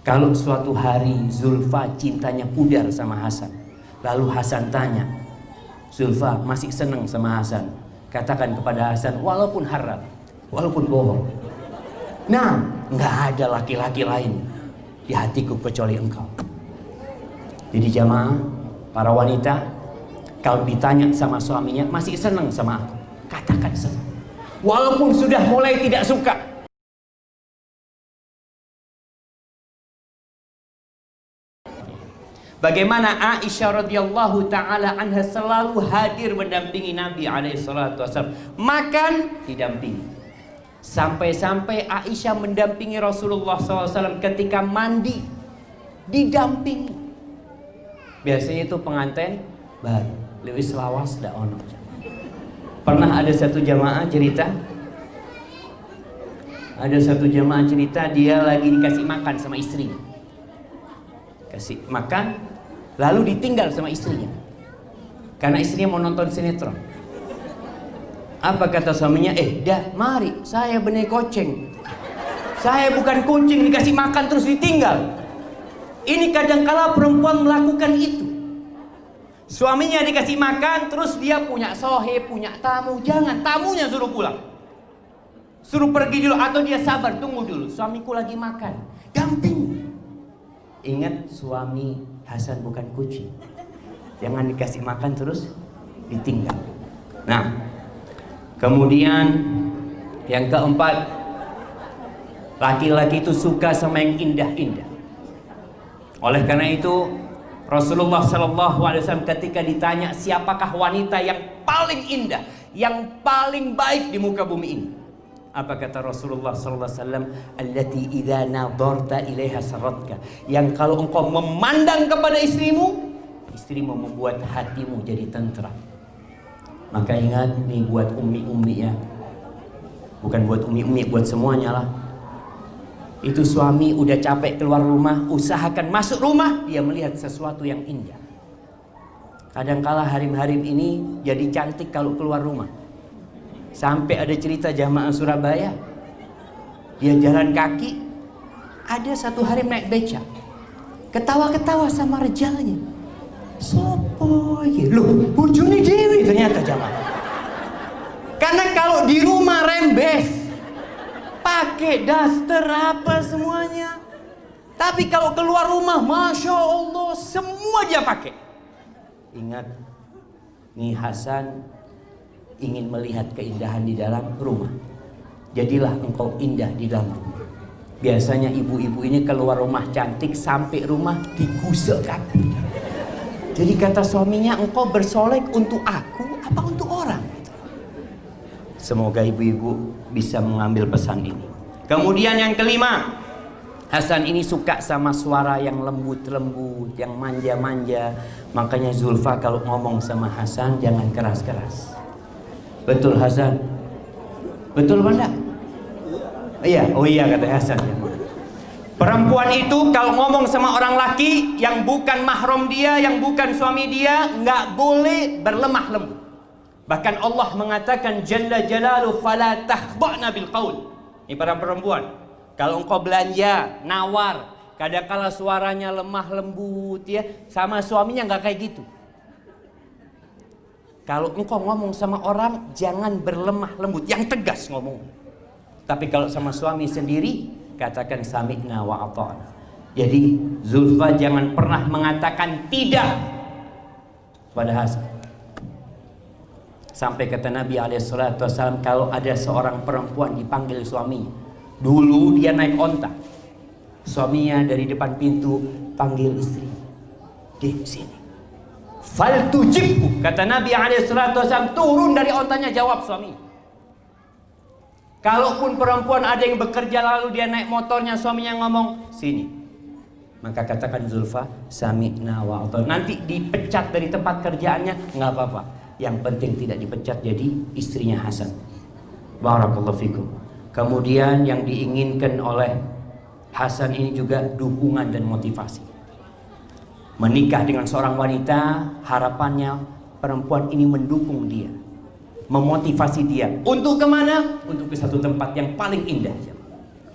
Kalau suatu hari Zulfa cintanya pudar sama Hasan, lalu Hasan tanya, Zulfa masih senang sama Hasan? Katakan kepada Hasan, walaupun haram, walaupun bohong. Nah, nggak ada laki-laki lain di hatiku kecuali engkau. Jadi jamaah, para wanita, kalau ditanya sama suaminya masih senang sama aku, katakan senang. Walaupun sudah mulai tidak suka. Bagaimana Aisyah radhiyallahu taala anha selalu hadir mendampingi Nabi alaihi salatu wasallam. Makan didampingi. Sampai-sampai Aisyah mendampingi Rasulullah SAW ketika mandi, didampingi. Biasanya itu pengantin baru, lewis lawas dak ono. Pernah ada satu jamaah cerita, dia lagi dikasih makan sama istrinya. Kasih makan, lalu ditinggal sama istrinya karena istrinya mau nonton sinetron. Apa kata suaminya? Dah, mari, saya benih kucing. Saya bukan kucing dikasih makan terus ditinggal. Ini kadangkala perempuan melakukan itu. Suaminya dikasih makan, terus dia punya sohib, punya tamu. Jangan, tamunya suruh pulang, suruh pergi dulu, atau dia sabar, tunggu dulu, suamiku lagi makan. Damping. Ingat, suami Hasan bukan kucing. Jangan dikasih makan terus ditinggal. Nah, kemudian yang keempat, laki-laki itu suka sama yang indah-indah. Oleh karena itu Rasulullah SAW ketika ditanya siapakah wanita yang paling indah, yang paling baik di muka bumi ini, apa kata Rasulullah SAW? Allati idza nadarta ilaiha saratka. Yang kalau engkau memandang kepada istrimu, istrimu membuat hatimu jadi tentram. Maka ingat, nih buat umi-umi ya, bukan buat umi-umi, buat semuanya lah. Itu suami udah capek keluar rumah, usahakan masuk rumah dia melihat sesuatu yang indah. Kadangkala harim-harim ini jadi cantik kalau keluar rumah. Sampai ada cerita jamaah Surabaya, dia jalan kaki, ada satu harim naik becak, ketawa-ketawa sama rejalnya. Sopo ya? Loh, bojone dewi ternyata jamaah. Karena kalau di rumah rembes, pakai daster apa semuanya. Tapi kalau keluar rumah, Masya Allah, semua dia pakai. Ingat, nih Hasan ingin melihat keindahan di dalam rumah. Jadilah engkau indah di dalam rumah. Biasanya ibu-ibu ini keluar rumah cantik, sampai rumah digusel kaki. Jadi kata suaminya, engkau bersolek untuk aku apa untuk orang? Semoga ibu-ibu bisa mengambil pesan ini. Kemudian yang kelima, Hasan ini suka sama suara yang lembut-lembut, yang manja-manja. Makanya Zulfa kalau ngomong sama Hasan jangan keras-keras. Betul Hasan? Betul Banda? Iya, oh iya kata Hasan. Perempuan itu kalau ngomong sama orang laki yang bukan mahram dia, yang bukan suami dia, nggak boleh berlemah lembut. Bahkan Allah mengatakan Jalla Jalalu fala takhda'na bil qaul. Ini para perempuan, kalau engkau belanja, nawar, kadangkala suaranya lemah lembut ya, sama suaminya nggak kayak gitu. Kalau engkau ngomong sama orang, jangan berlemah lembut, yang tegas ngomong. Tapi kalau sama suami sendiri, katakan sami'na wa ata'na. Jadi Zulfa jangan pernah mengatakan tidak pada Hasan. Sampai kata Nabi SAW, kalau ada seorang perempuan dipanggil suaminya, dulu dia naik onta, suaminya dari depan pintu panggil istri, di sini. Fal tujibhu, kata Nabi SAW, turun dari ontanya jawab suami. Kalaupun perempuan ada yang bekerja lalu dia naik motornya, suaminya ngomong sini, maka katakan Zulfa sami'na wa ata'na. Nanti dipecat dari tempat kerjaannya nggak apa-apa, yang penting tidak dipecat jadi istrinya Hasan. Barakallahu fikum. Kemudian yang diinginkan oleh Hasan ini juga dukungan dan motivasi. Menikah dengan seorang wanita, harapannya perempuan ini mendukung dia, memotivasi dia. Untuk kemana? Untuk ke satu tempat yang paling indah,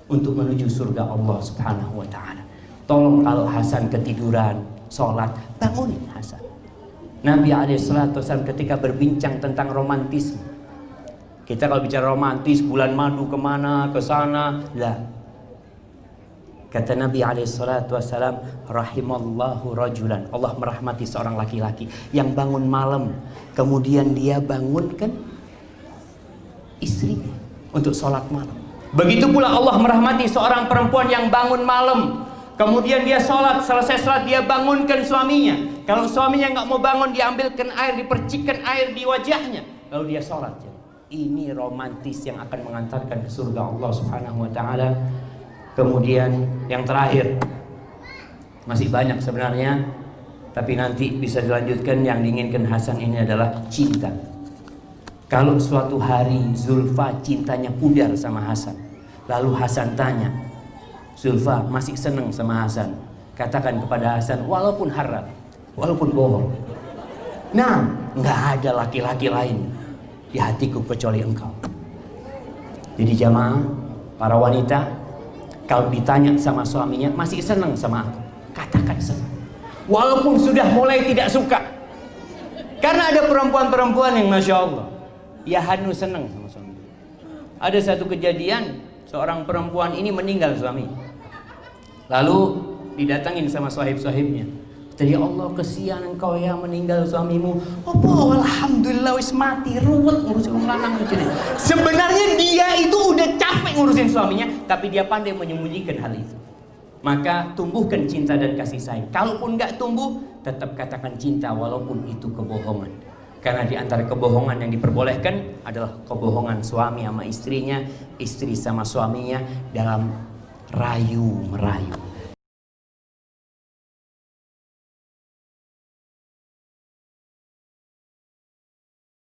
untuk menuju surga Allah Subhanahu wa ta'ala. Tolong kalau Hasan ketiduran, sholat, bangunin Hasan. Nabi SAW ketika berbincang tentang romantisme, kita kalau bicara romantis, bulan madu kemana, ke sana, lah. Kata Nabi SAW, rahimallahu rajulan, Allah merahmati seorang laki-laki yang bangun malam, kemudian dia bangunkan istrinya untuk sholat malam. Begitu pula Allah merahmati seorang perempuan yang bangun malam, kemudian dia sholat, selesai sholat dia bangunkan suaminya. Kalau suaminya nggak mau bangun, diambilkan air, dipercikkan air di wajahnya, lalu dia sholat. Ini romantis yang akan mengantarkan ke surga Allah Subhanahu Wa Taala. Kemudian yang terakhir, masih banyak sebenarnya, tapi nanti bisa dilanjutkan. Yang diinginkan Hasan ini adalah cinta. Kalau suatu hari Zulfa cintanya pudar sama Hasan, lalu Hasan tanya, Zulfa masih senang sama Hasan? Katakan kepada Hasan, walaupun haram, walaupun bohong. Nah, nggak ada laki-laki lain di hatiku kecuali engkau. Jadi jamaah, para wanita, kalau ditanya sama suaminya masih senang sama aku, katakan senang, walaupun sudah mulai tidak suka. Karena ada perempuan-perempuan yang Masya Allah, ya hanu senang sama suami. Ada satu kejadian, seorang perempuan ini meninggal suami, lalu didatangin sama sahib-sahibnya. Jadi Allah, kesian engkau ya meninggal suamimu. Oh, alhamdulillah wis mati, ruwet ngurusin lanang. Sebenarnya dia itu udah capek ngurusin suaminya, tapi dia pandai menyembunyikan hal itu. Maka tumbuhkan cinta dan kasih sayang. Kalaupun nggak tumbuh, tetap katakan cinta walaupun itu kebohongan. Karena di antara kebohongan yang diperbolehkan adalah kebohongan suami sama istrinya, istri sama suaminya dalam rayu merayu.